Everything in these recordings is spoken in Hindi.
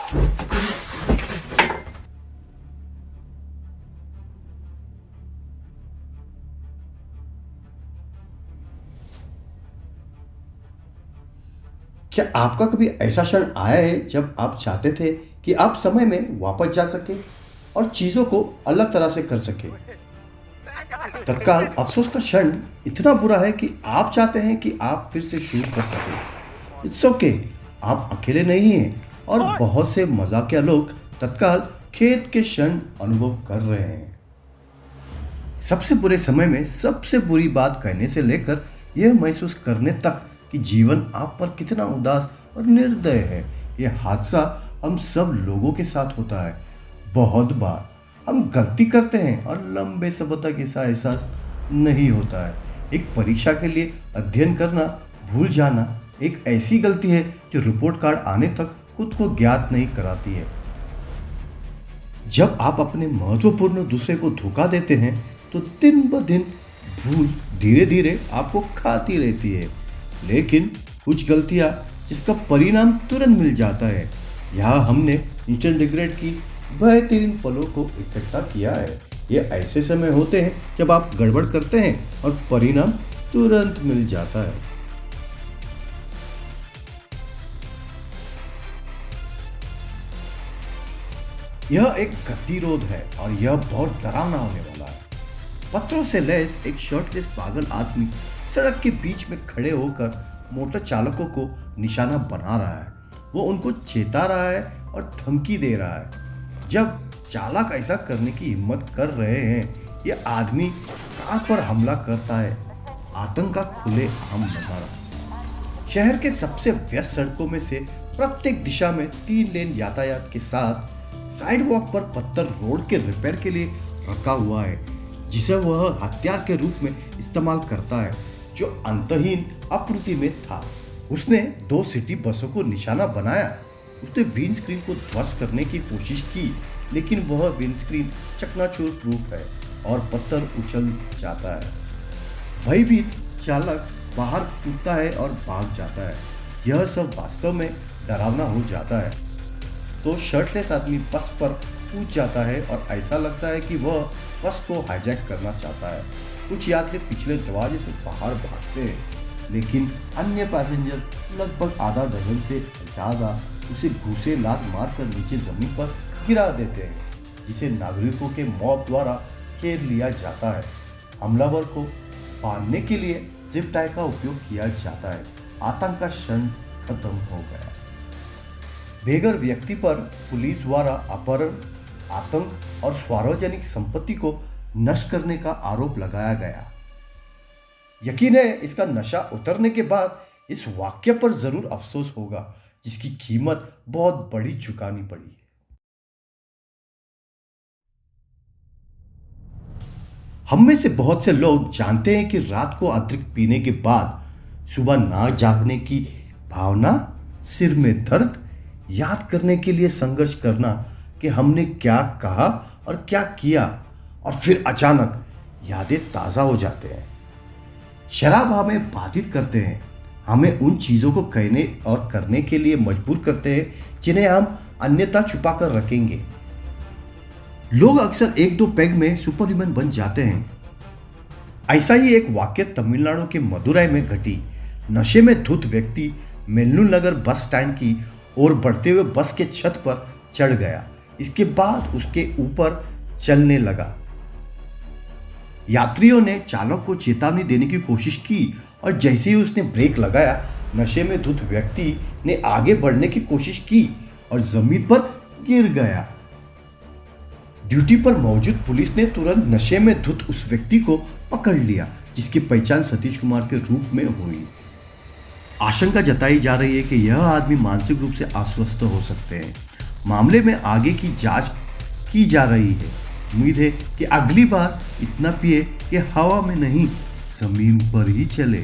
क्या आपका कभी ऐसा क्षण आया है जब आप चाहते थे कि आप समय में वापस जा सके और चीज़ों को अलग तरह से कर सके? तत्काल अफ़सोस का क्षण इतना बुरा है कि आप चाहते हैं कि आप फिर से शुरू कर सकें। इट्स ओके, आप अकेले नहीं हैं और बहुत से मज़ाकिया लोग तत्काल खेद के क्षण अनुभव कर रहे हैं। सबसे बुरे समय में सबसे बुरी बात कहने से लेकर यह महसूस करने तक कि जीवन आप पर कितना उदास और निर्दय है, यह हादसा हम सब लोगों के साथ होता है। बहुत बार हम गलती करते हैं और लंबे समय तक ऐसा एहसास नहीं होता है। एक परीक्षा के लिए अध्ययन करना भूल जाना एक ऐसी गलती है जो रिपोर्ट कार्ड आने तक खुद को ज्ञात नहीं कराती है। जब आप अपने महत्वपूर्ण दूसरे को धोखा देते हैं तो दिन ब दिन भूल धीरे धीरे आपको खाती रहती है। लेकिन कुछ गलतियां जिसका परिणाम तुरंत मिल जाता है, यहाँ हमने इंस्टेंट रिग्रेट की बेहतरीन पलों को इकट्ठा किया है। ये ऐसे समय होते हैं जब आप गड़बड़ करते हैं और परिणाम तुरंत मिल जाता है। यह एक गतिरोध है और यह बहुत डरावना होने वाला है। पत्थरों से लैस एक शर्टलेस पागल आदमी सड़क के बीच में खड़े होकर मोटर चालकों को निशाना बना रहा है। वो उनको चेता रहा है और धमकी दे रहा है। जब चालक ऐसा करने की हिम्मत कर रहे हैं, ये आदमी कार पर हमला करता है। आतंक का खुले आम नजारा। शहर के सबसे व्यस्त सड़कों में से प्रत्येक दिशा में 3 लेन यातायात के साथ साइडवॉक पर पत्थर रोड के रिपेयर के लिए रखा हुआ है, जिसे वह हथियार के रूप में इस्तेमाल करता है, जो अंतहीन आपूर्ति में था। उसने 2 सिटी बसों को निशाना बनाया। उसने विंडस्क्रीन को ध्वस्त करने की कोशिश की, लेकिन वह विंडस्क्रीन चकनाचूर प्रूफ है और पत्थर उछल जाता है। भयभीत चालक बाहर कूदता है और भाग जाता है। यह सब वास्तव में डरावना हो जाता है। तो शर्टलेस आदमी बस पर कूद जाता है और ऐसा लगता है कि वह बस को हाईजैक करना चाहता है। कुछ यात्री पिछले दरवाजे से बाहर भागते हैं, लेकिन अन्य पैसेंजर लगभग आधा दर्जन से ज़्यादा उसे घूसे लात मारकर नीचे जमीन पर गिरा देते हैं, जिसे नागरिकों के मॉब द्वारा घेर लिया जाता है। हमलावर को बांधने के लिए जिप टाई का उपयोग किया जाता है। आतंक का क्षण खत्म हो गया। बेघर व्यक्ति पर पुलिस द्वारा अपहरण, आतंक और सार्वजनिक संपत्ति को नष्ट करने का आरोप लगाया गया। यकीन है इसका नशा उतरने के बाद इस वाक्य पर जरूर अफसोस होगा, जिसकी कीमत बहुत बड़ी चुकानी पड़ी है। हम में से बहुत से लोग जानते हैं कि रात को अतिरिक्त पीने के बाद सुबह ना जागने की भावना, सिर में दर्द, याद करने के लिए संघर्ष करना कि हमने क्या कहा और क्या किया, और फिर अचानक यादें ताज़ा हो जाते हैं। शराब हमें बाधित करते हैं, हमें उन चीज़ों को कहने और करने के लिए मजबूर करते हैं जिन्हें हम अन्यथा छुपा कर रखेंगे। लोग अक्सर 1-2 पैग में सुपरह्यूमन बन जाते हैं। ऐसा ही एक वाक्य तमिलनाडु के मदुरई में घटी। नशे में धुत व्यक्ति मेलूर नगर बस स्टैंड की ओर बढ़ते हुए बस के छत पर चढ़ गया। इसके बाद उसके ऊपर चलने लगा। यात्रियों ने चालक को चेतावनी देने की कोशिश की और जैसे ही उसने ब्रेक लगाया, नशे में धुत व्यक्ति ने आगे बढ़ने की कोशिश की और जमीन पर गिर गया। ड्यूटी पर मौजूद पुलिस ने तुरंत नशे में धुत उस व्यक्ति को पकड़ लिया, जिसकी पहचान सतीश कुमार के रूप में हुई। आशंका जताई जा रही है कि यह आदमी मानसिक रूप से अस्वस्थ हो सकते हैं। मामले में आगे की जांच की जा रही है। उम्मीद है कि अगली बार इतना पिए कि हवा में नहीं, जमीन पर ही चले।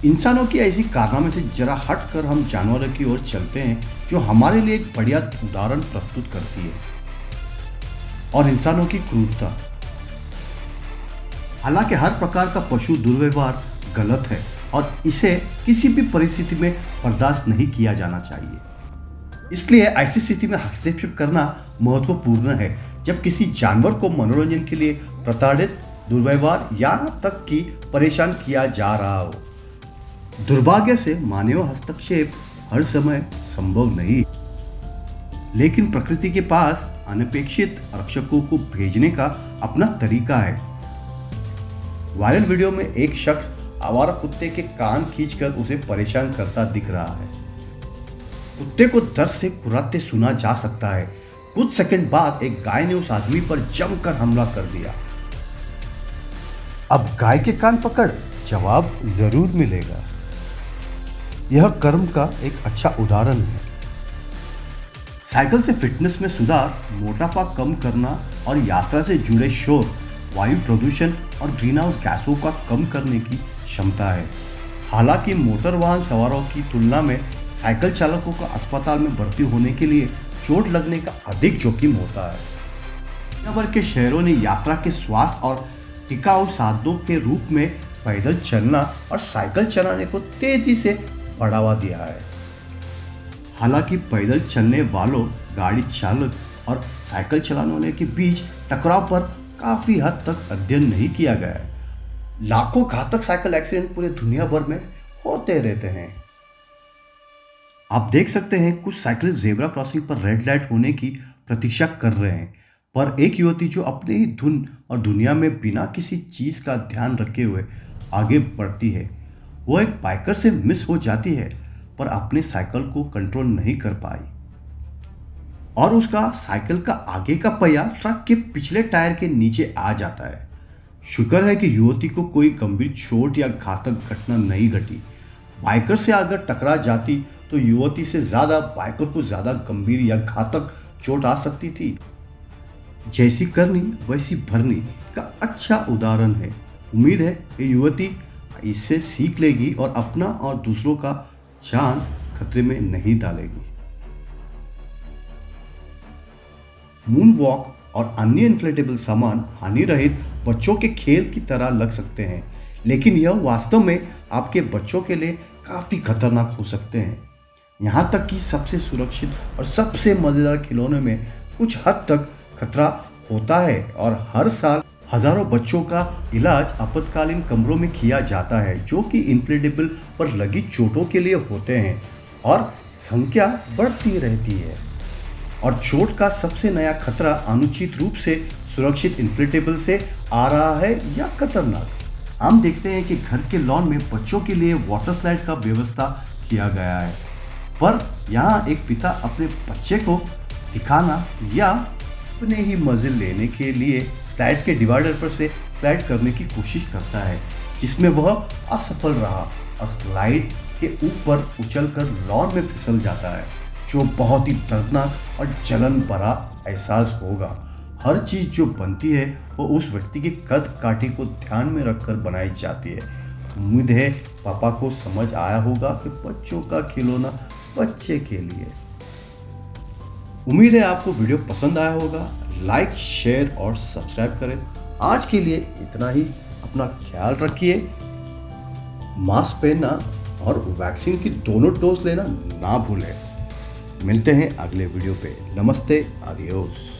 इंसानों की ऐसी कारनामे से जरा हट कर हम जानवरों की ओर चलते हैं, जो हमारे लिए एक बढ़िया उदाहरण प्रस्तुत करती है। और इंसानों की क्रूरता। हालांकि हर प्रकार का पशु दुर्व्यवहार गलत है और इसे किसी भी परिस्थिति में बर्दाश्त नहीं किया जाना चाहिए। इसलिए ऐसी स्थिति में हस्तक्षेप करना महत्वपूर्ण है जब किसी जानवर को मनोरंजन के लिए प्रताड़ित, दुर्व्यवहार या तक कि परेशान किया जा रहा हो। दुर्भाग्य से मानव हस्तक्षेप हर समय संभव नहीं, लेकिन प्रकृति के पास अनपेक्षित रक्षकों को भेजने का अपना तरीका है। वायरल वीडियो में एक शख्स आवारा कुत्ते के कान खींचकर उसे परेशान करता दिख रहा है। कुत्ते को दर्द से कुर्राते सुना जा सकता है। कुछ सेकंड बाद एक गाय ने उस आदमी पर जमकर हमला कर दिया। अब गाय के कान पकड़, जवाब जरूर मिलेगा। यह कर्म का एक अच्छा उदाहरण है। साइकिल से फिटनेस में सुधार, मोटापा कम करना और यात्रा से जुड़े शोर, वायु प्रदूषण और ग्रीन हाउस गैसों का कम करने की क्षमता है। हालांकि मोटर वाहन सवारों की तुलना में साइकिल चालकों को अस्पताल में भर्ती होने के लिए चोट लगने का अधिक जोखिम होता है। दुनिया भर के शहरों ने यात्रा के स्वास्थ्य और टिकाऊ साधनों के रूप में पैदल चलना और साइकिल चलाने को तेजी से बढ़ावा दिया है। हालांकि पैदल चलने वालों, गाड़ी चालक और साइकिल चलाने वाले के बीच टकराव पर काफी हद तक अध्ययन नहीं किया गया है। लाखों घातक साइकिल एक्सीडेंट पूरे दुनिया भर में होते रहते हैं। आप देख सकते हैं कुछ साइकिलिस्ट जेब्रा क्रॉसिंग पर रेड लाइट होने की प्रतीक्षा कर रहे हैं, पर एक युवती जो अपने ही धुन और दुनिया में बिना किसी चीज़ का ध्यान रखे हुए आगे बढ़ती है, वो एक बाइकर से मिस हो जाती है पर अपनी साइकिल को कंट्रोल नहीं कर पाई और उसका साइकिल का आगे का पहिया ट्रक के पिछले टायर के नीचे आ जाता है। शुक्र है कि युवती को कोई गंभीर चोट या घातक घटना नहीं घटी। बाइकर से अगर टकरा जाती तो युवती से ज़्यादा बाइकर को ज़्यादा गंभीर या घातक चोट आ सकती थी। जैसी करनी वैसी भरनी का अच्छा उदाहरण है। उम्मीद है कि युवती इससे सीख लेगी और अपना और दूसरों का जान खतरे में नहीं डालेगी। मून वॉक और अन्य इन्फ्लेटेबल सामान हानि रहित बच्चों के खेल की तरह लग सकते हैं, लेकिन यह वास्तव में आपके बच्चों के लिए काफ़ी खतरनाक हो सकते हैं। यहाँ तक कि सबसे सुरक्षित और सबसे मज़ेदार खिलौने में कुछ हद तक खतरा होता है और हर साल हजारों बच्चों का इलाज आपातकालीन कमरों में किया जाता है जो कि इन्फ्लेटेबल पर लगी चोटों के लिए होते हैं और संख्या बढ़ती रहती है। और चोट का सबसे नया खतरा अनुचित रूप से सुरक्षित इन्फ्लेटेबल से आ रहा है या खतरनाक। हम देखते हैं कि घर के लॉन में बच्चों के लिए वाटर स्लाइड का व्यवस्था किया गया है, पर यहाँ एक पिता अपने बच्चे को दिखाना या अपने ही मजे लेने के लिए स्लाइड्स के डिवाइडर पर से स्लाइड करने की कोशिश करता है, जिसमें वह असफल रहा और स्लाइड के ऊपर उछलकर लॉन में फिसल जाता है, जो बहुत ही दर्दनाक और जलन भरा एहसास होगा। हर चीज़ जो बनती है वो उस व्यक्ति के कद काठी को ध्यान में रखकर बनाई जाती है। उम्मीद है पापा को समझ आया होगा कि बच्चों का खिलौना बच्चे के लिए। उम्मीद है आपको वीडियो पसंद आया होगा। लाइक, शेयर और सब्सक्राइब करें। आज के लिए इतना ही। अपना ख्याल रखिए, मास्क पहनना और वैक्सीन की दोनों डोज लेना ना भूलें। मिलते हैं अगले वीडियो पे। नमस्ते, आदियोस।